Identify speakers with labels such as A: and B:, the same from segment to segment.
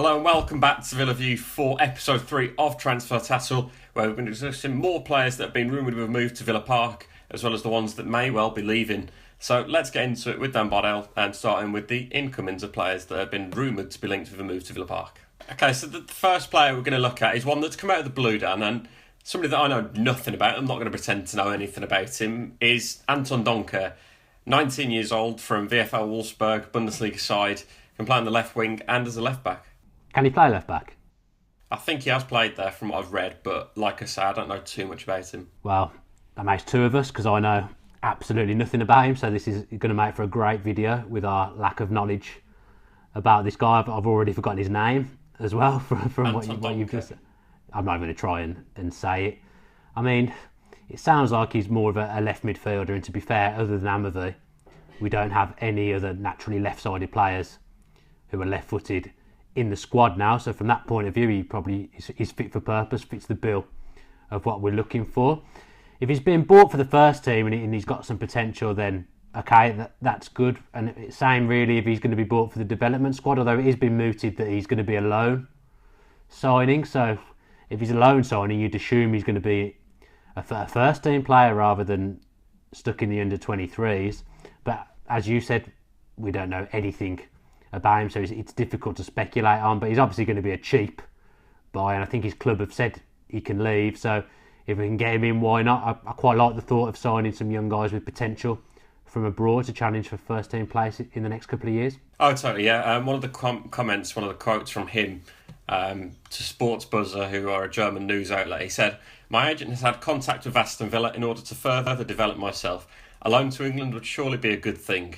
A: Hello and welcome back to Villa View for episode 3 of Transfer Tattle, where we've been discussing more players that have been rumoured to have moved to Villa Park, as well as the ones that may well be leaving. So let's get into it with Dan Bardell and starting with the incomings of players that have been rumoured to be linked with a move to Villa Park. Okay, so the first player we're going to look at is one that's come out of the blue, Dan, and somebody that I know nothing about, I'm not going to pretend to know anything about him, is Anton Donka, 19 years old from VfL Wolfsburg, Bundesliga side, can play on the left wing and as a left back.
B: Can he play left back?
A: I think he has played there from what I've read, but like I said, I don't know too much about him.
B: Well, that makes two of us because I know absolutely nothing about him, so this is going to make for a great video with our lack of knowledge about this guy. I've already forgotten his name as well from what you've just said. I'm not even going to try and say it. I mean, it sounds like he's more of a left midfielder, and to be fair, other than Amavi, we don't have any other naturally left-sided players who are left-footed in the squad now, so from that point of view he probably is fit for purpose, fits the bill of what we're looking for. If he's been bought for the first team and he's got some potential, then okay, that's good. And it's same really if he's going to be bought for the development squad, although it has been mooted that he's going to be a loan signing. So if he's a loan signing, you'd assume he's going to be a first team player rather than stuck in the under 23s. But as you said, we don't know anything about him, so it's difficult to speculate on, but he's obviously going to be a cheap buy, and I think his club have said he can leave, so if we can get him in, why not? I quite like the thought of signing some young guys with potential from abroad to challenge for first team place in the next couple of years.
A: Oh, totally, yeah. One of the comments, one of the quotes from him to Sports Buzzer, who are a German news outlet, he said, "My agent has had contact with Aston Villa in order to further develop myself. A loan to England would surely be a good thing."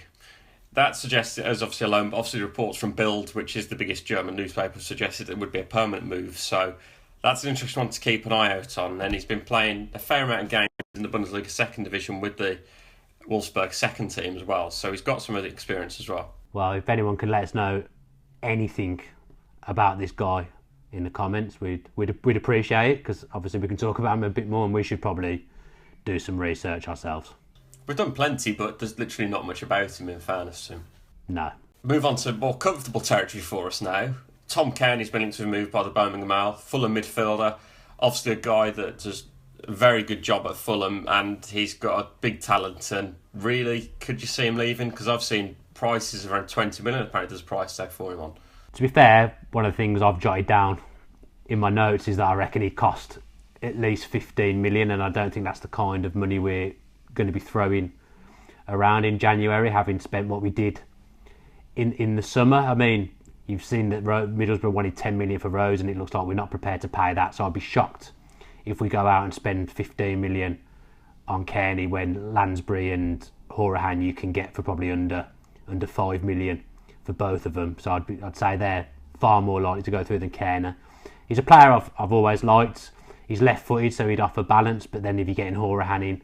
A: That suggests it as obviously a loan, but obviously reports from Bild, which is the biggest German newspaper, suggested it would be a permanent move. So that's an interesting one to keep an eye out on. And he's been playing a fair amount of games in the Bundesliga second division with the Wolfsburg second team as well. So he's got some of the experience as well.
B: Well, if anyone can let us know anything about this guy in the comments, we'd appreciate it, because obviously we can talk about him a bit more and we should probably do some research ourselves.
A: We've done plenty, but there's literally not much about him, in fairness to him.
B: No.
A: Move on to more comfortable territory for us now. Tom Cairney's been linked to a move by the Birmingham Mail. Fulham midfielder. Obviously a guy that does a very good job at Fulham, and he's got a big talent. And really, could you see him leaving? Because I've seen prices around 20 million. Apparently there's a price tag for him on.
B: To be fair, one of the things I've jotted down in my notes is that I reckon he'd cost at least 15 million, and I don't think that's the kind of money we're going to be throwing around in January, having spent what we did in the summer. I mean, you've seen that Middlesbrough wanted 10 million for Rhodes, and it looks like we're not prepared to pay that, so I'd be shocked if we go out and spend 15 million on Cairney when Lansbury and Horahan you can get for probably under 5 million for both of them. So I'd say they're far more likely to go through than Cairney. He's a player I've always liked. He's left-footed, so he'd offer balance, but then if you're getting Horahan in,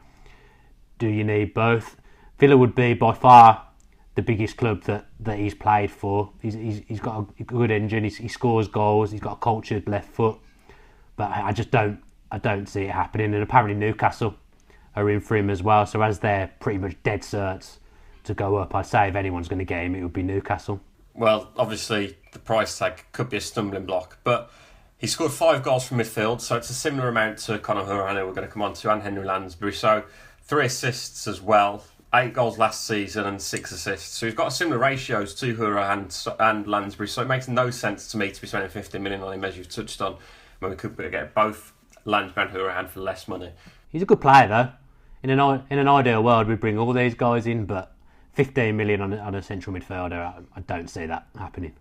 B: do you need both? Villa would be by far the biggest club that he's played for. He's got a good engine. He scores goals. He's got a cultured left foot. But I just don't see it happening. And apparently Newcastle are in for him as well. So as they're pretty much dead certs to go up, I'd say if anyone's going to get him, it would be Newcastle.
A: Well, obviously the price tag could be a stumbling block, but he scored 5 goals from midfield, so it's a similar amount to Conor Horahan, we're going to come on to, and Henry Lansbury. So 3 assists as well, 8 goals last season and 6 assists. So he's got similar ratios to Horahan and Lansbury, so it makes no sense to me to be spending 15 million on him, as you've touched on, when we could get both Lansbury and Horahan for less money.
B: He's a good player though. In an ideal world, we'd bring all these guys in, but 15 million on a central midfielder, I don't see that happening.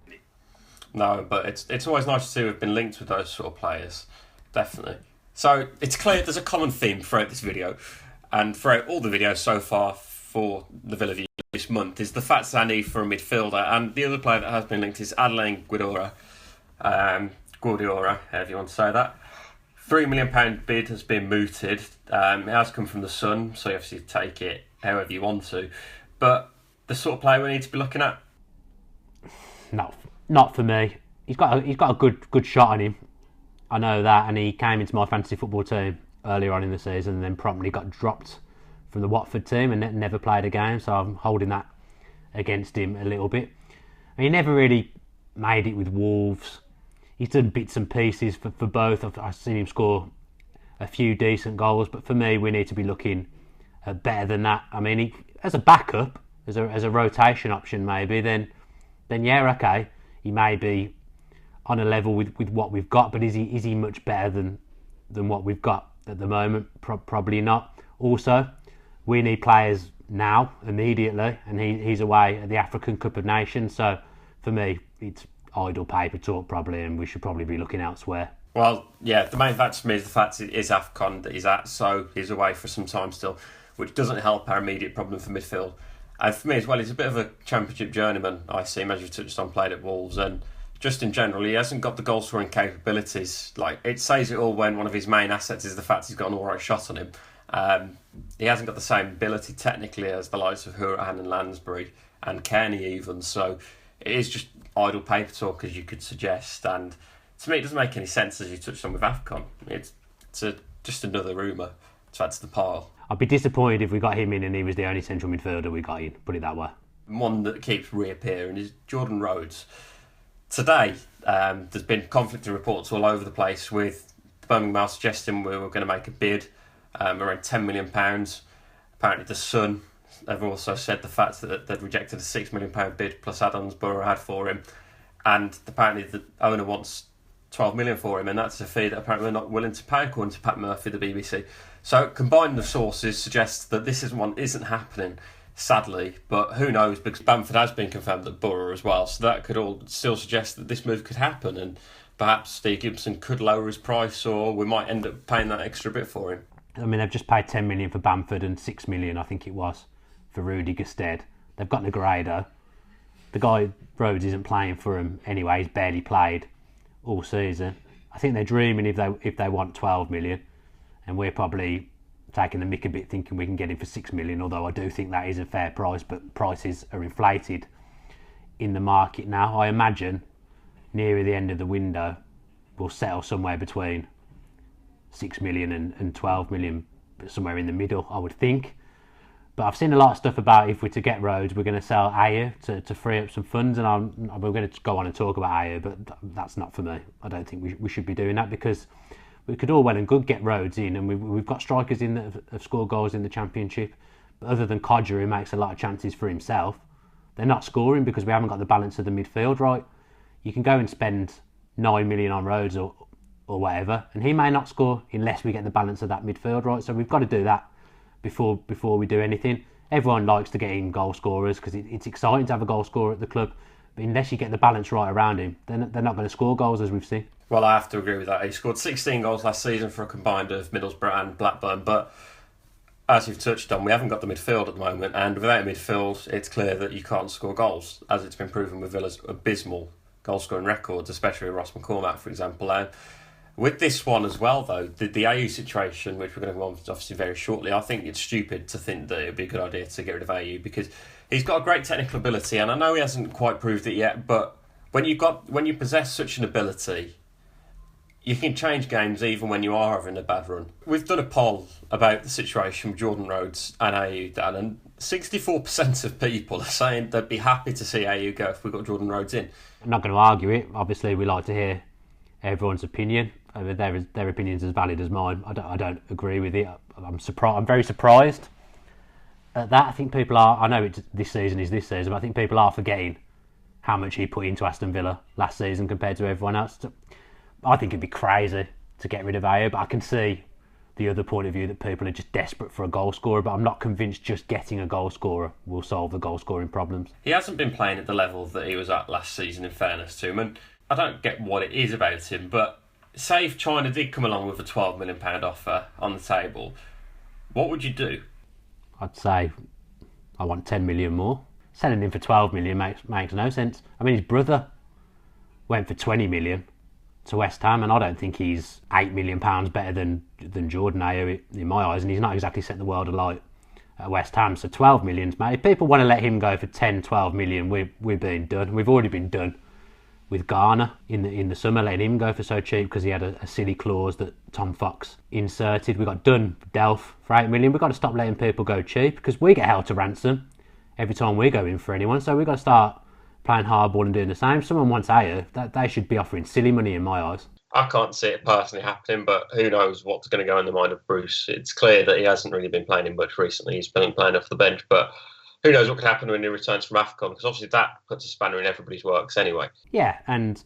A: No, but it's always nice to see we've been linked with those sort of players, definitely. So it's clear there's a common theme throughout this video, and throughout all the videos so far for the Villa View this month, is the fact that I need for a midfielder. And the other player that has been linked is Adelaine Guidedora, Guedioura, however you want to say that. £3 million bid has been mooted. It has come from the Sun, so you obviously take it however you want to. But the sort of player we need to be looking at?
B: No, not for me. He's got a good shot on him. I know that, and he came into my fantasy football team earlier on in the season and then promptly got dropped from the Watford team and never played a game, so I'm holding that against him a little bit. I mean, he never really made it with Wolves. he's done bits and pieces for both. I've seen him score a few decent goals, but for me, we need to be looking at better than that. I mean, as a backup, as a rotation option, maybe then yeah, okay, he may be on a level with what we've got, but is he much better than what we've got at the moment? Probably not. Also, we need players now, immediately, and he's away at the African Cup of Nations, so for me, it's idle paper talk probably, and we should probably be looking elsewhere.
A: Well, yeah, the main factor for me is the fact it is AFCON that he's at, so he's away for some time still, which doesn't help our immediate problem for midfield. And for me as well, he's a bit of a championship journeyman, I see him, as you touched on, played at Wolves, and just in general, he hasn't got the goal scoring capabilities. Like, it says it all when one of his main assets is the fact he's got an alright shot on him. He hasn't got the same ability technically as the likes of Hourihane and Lansbury and Cairney even, so it is just idle paper talk, as you could suggest, and to me it doesn't make any sense, as you touched on with AFCON. It's just another rumour to add to the pile.
B: I'd be disappointed if we got him in and he was the only central midfielder we got in, put it that way.
A: One that keeps reappearing is Jordan Rhodes. Today, there's been conflicting reports all over the place, with Birmingham Mail suggesting we were going to make a bid around £10 million. Apparently the Sun have also said the fact that they'd rejected a £6 million bid plus add-ons Borough had for him, and apparently the owner wants £12 million for him, and that's a fee that apparently they're not willing to pay, according to Pat Murphy, the BBC. So combining the sources suggests that this isn't happening, sadly, but who knows, because Bamford has been confirmed at Borough as well, so that could all still suggest that this move could happen, and perhaps Steve Gibson could lower his price, or we might end up paying that extra bit for him.
B: I mean, they've just paid $10 million for Bamford and $6 million, I think it was, for Rudy Gestede. They've got Negredo. The guy, Rhodes, isn't playing for him anyway. He's barely played all season. I think they're dreaming if they want 12 million, and we're probably taking the mick a bit, thinking we can get him for 6 million, although I do think that is a fair price, but prices are inflated in the market now. I imagine nearer the end of the window we'll settle somewhere between 6 million and 12 million, somewhere in the middle, I would think. But I've seen a lot of stuff about if we're to get Rhodes, we're going to sell Ayew to free up some funds, and we're going to go on and talk about Ayew, but that's not for me. I don't think we should be doing that, because we could all well and good get Rhodes in, and we've got strikers in that have scored goals in the Championship. But other than Codger, who makes a lot of chances for himself, they're not scoring because we haven't got the balance of the midfield right. You can go and spend 9 million on Rhodes or whatever, and he may not score unless we get the balance of that midfield right. So we've got to do that before we do anything. Everyone likes to get in goal scorers because it's exciting to have a goal scorer at the club, but unless you get the balance right around him, they're not going to score goals, as we've seen.
A: Well, I have to agree with that. He scored 16 goals last season for a combined of Middlesbrough and Blackburn, but as you've touched on, we haven't got the midfield at the moment, and without a midfield, it's clear that you can't score goals, as it's been proven with Villa's abysmal goal-scoring records, especially with Ross McCormack, for example. With this one as well, though, the Ayew situation, which we're going to go on to obviously very shortly, I think it's stupid to think that it would be a good idea to get rid of Ayew, because he's got a great technical ability, and I know he hasn't quite proved it yet, but when you possess such an ability, you can change games even when you are having a bad run. We've done a poll about the situation with Jordan Rhodes and Ayew, Dan, and 64% of people are saying they'd be happy to see Ayew go if we got Jordan Rhodes in.
B: I'm not going to argue it. Obviously, we like to hear everyone's opinion. Their opinion's as valid as mine. I don't agree with it. I'm very surprised at that. I think people are. I know this season is this season, but I think people are forgetting how much he put into Aston Villa last season compared to everyone else. I think it'd be crazy to get rid of Ayew, but I can see the other point of view that people are just desperate for a goal scorer, but I'm not convinced just getting a goal scorer will solve the goal scoring problems.
A: He hasn't been playing at the level that he was at last season, in fairness to him, and I don't get what it is about him, but say if China did come along with a £12 million offer on the table, what would you do?
B: I'd say I want 10 million more. Selling him for 12 million makes no sense. I mean, his brother went for 20 million to West Ham, and I don't think he's £8 million better than Jordan Ayew in my eyes, and he's not exactly set the world alight at West Ham. So 12 million's, mate. If people want to let him go for 10, 12 million, we're being done. We've already been done with Garner in the summer, letting him go for so cheap because he had a silly clause that Tom Fox inserted. We got done Delph for 8 million. We've got to stop letting people go cheap because we get held to ransom every time we go in for anyone. So we've got to start playing hardball and doing the same. Someone wants Ayew, they should be offering silly money in my eyes.
A: I can't see it personally happening, but who knows what's going to go in the mind of Bruce. It's clear that he hasn't really been playing him much recently. He's been playing off the bench, but who knows what could happen when he returns from AFCON, because obviously that puts a spanner in everybody's works anyway.
B: Yeah, and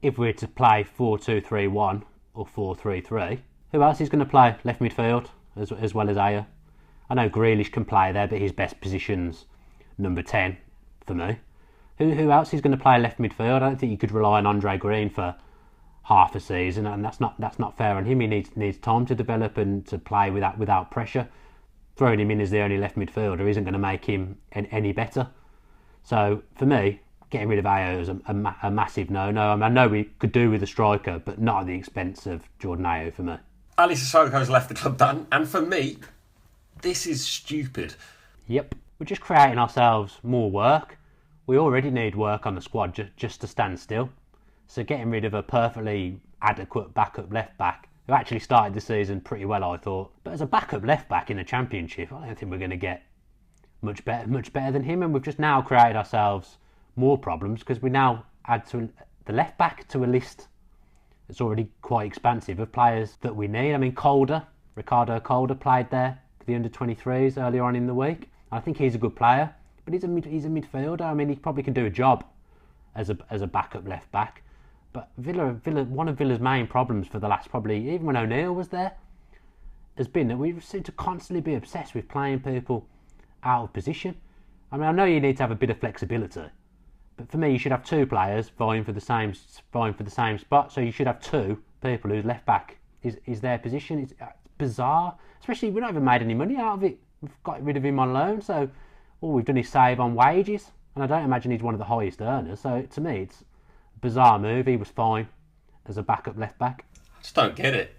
B: if we're to play 4-2-3-1 or 4-3-3, who else is going to play left midfield as well as Ayew? I know Grealish can play there, but his best position's number 10 for me. Who else is going to play left midfield? I don't think you could rely on Andre Green for half a season, and that's not fair on him. He needs time to develop and to play without pressure. Throwing him in as the only left midfielder isn't going to make him any better. So for me, getting rid of Ayew is a massive no-no. I know we could do with a striker, but not at the expense of Jordan Ayew for me.
A: Ali Sissoko's left the club, Dan, and for me, this is stupid.
B: Yep, we're just creating ourselves more work. We already need work on the squad just to stand still. So getting rid of a perfectly adequate backup left-back, who actually started the season pretty well, I thought. But as a backup left-back in the Championship, I don't think we're going to get much better than him. And we've just now created ourselves more problems because we now add to the left-back to a list that's already quite expansive of players that we need. I mean, Ricardo Calder played there for the under-23s earlier on in the week. I think he's a good player, but he's a midfielder. I mean, he probably can do a job as a backup left-back. But Villa, one of Villa's main problems for the last probably, even when O'Neill was there, has been that we seem to constantly be obsessed with playing people out of position. I mean, I know you need to have a bit of flexibility, but for me, you should have two players vying for the same spot. So you should have two people whose left back is their position. It's bizarre, especially we don't even made any money out of it. We've got rid of him on loan, so all we've done is save on wages, and I don't imagine he's one of the highest earners. So to me, it's bizarre move. He was fine as a backup left back.
A: I just don't get it.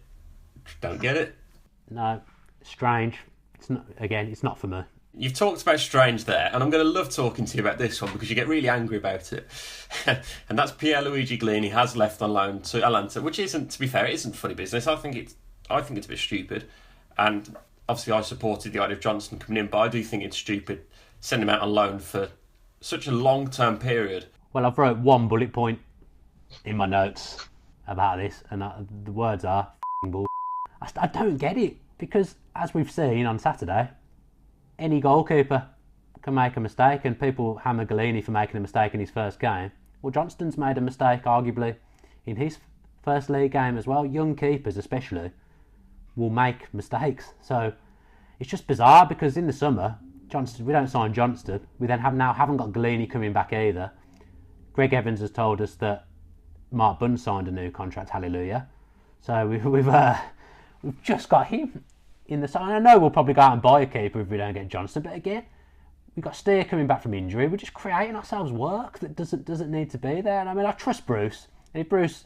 B: No, strange. It's not for me.
A: You've talked about strange there, and I'm going to love talking to you about this one because you get really angry about it. And that's Pierluigi Glini has left on loan to Atalanta, which isn't, to be fair, it isn't funny business. I think it's a bit stupid. And obviously I supported the idea of Johnson coming in, but I do think it's stupid sending him out on loan for such a long-term period.
B: Well, I've wrote one bullet point in my notes about this, and the words are bull. I don't get it, because as we've seen on Saturday, any goalkeeper can make a mistake, and people hammer Galini for making a mistake in his first game. Well, Johnston's made a mistake, arguably, in his first league game as well. Young keepers, especially, will make mistakes. So it's just bizarre, because in the summer, we don't sign Johnston. We then haven't got Galini coming back either. Greg Evans has told us that Mark Bunn signed a new contract, hallelujah. So we've just got him in the side. I know we'll probably go out and buy a keeper if we don't get Johnston, but again, we've got Steer coming back from injury. We're just creating ourselves work that doesn't need to be there. And I mean, I trust Bruce. And if Bruce,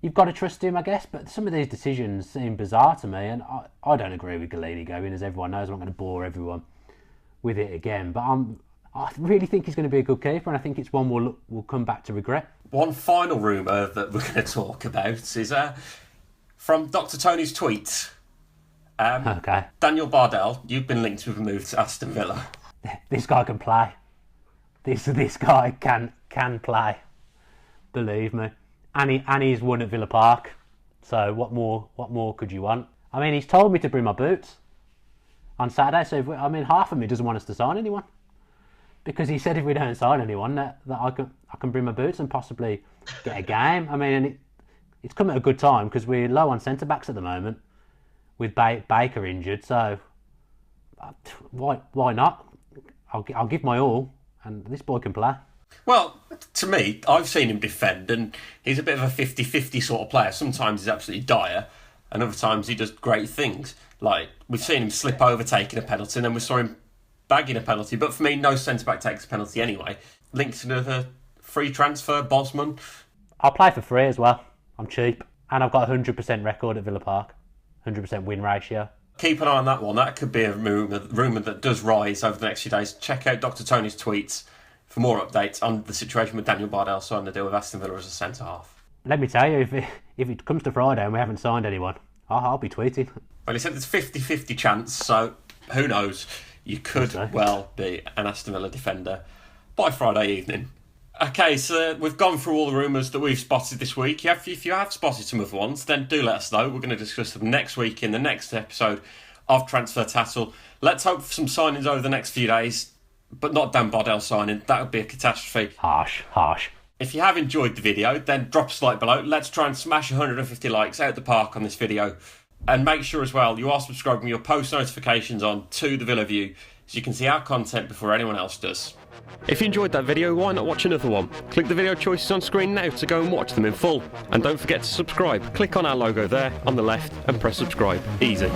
B: you've got to trust him, I guess, but some of these decisions seem bizarre to me, and I don't agree with Galini going, as everyone knows. I'm not going to bore everyone with it again, but I really think he's going to be a good keeper, and I think it's one we'll come back to regret.
A: One final rumour that we're going to talk about is from Dr. Tony's tweet.
B: Okay.
A: Daniel Bardell, you've been linked with a move to Aston Villa.
B: This guy can play. This guy can play. Believe me. And he's won at Villa Park. So what more could you want? I mean, he's told me to bring my boots on Saturday. So half of me doesn't want us to sign anyone, because he said if we don't sign anyone that I can bring my boots and possibly get a game. I mean, and it's come at a good time because we're low on centre backs at the moment with Baker injured. So why not? I'll give my all, and this boy can play.
A: Well, to me, I've seen him defend, and he's a bit of a 50-50 sort of player. Sometimes he's absolutely dire, and other times he does great things. Like, we've seen him slip over taking a penalty, and then we saw him bagging a penalty. But for me, no centre-back takes a penalty anyway. Linked to the free transfer, Bosman.
B: I'll play for free as well. I'm cheap. And I've got a 100% record at Villa Park. 100% win ratio. Keep
A: an eye on that one. That could be a rumour that does rise over the next few days. Check out Dr. Tony's tweets for more updates on the situation with Daniel Bardell signing the deal with Aston Villa as a centre-half.
B: Let me tell you, if it comes to Friday and we haven't signed anyone, I'll be tweeting.
A: Well, he said there's a 50-50 chance, so who knows? You could well be an Aston Villa defender by Friday evening. Okay, so we've gone through all the rumours that we've spotted this week. If you have spotted some other ones, then do let us know. We're going to discuss them next week in the next episode of Transfer Tattle. Let's hope for some signings over the next few days, but not Dan Bardell signing. That would be a catastrophe.
B: Harsh.
A: If you have enjoyed the video, then drop a like below. Let's try and smash 150 likes out the park on this video. And make sure as well you are subscribing your post notifications on to the Villa View so you can see our content before anyone else does.
C: If you enjoyed that video, why not watch another one? Click the video choices on screen now to go and watch them in full. And don't forget to subscribe. Click on our logo there on the left and press subscribe. Easy.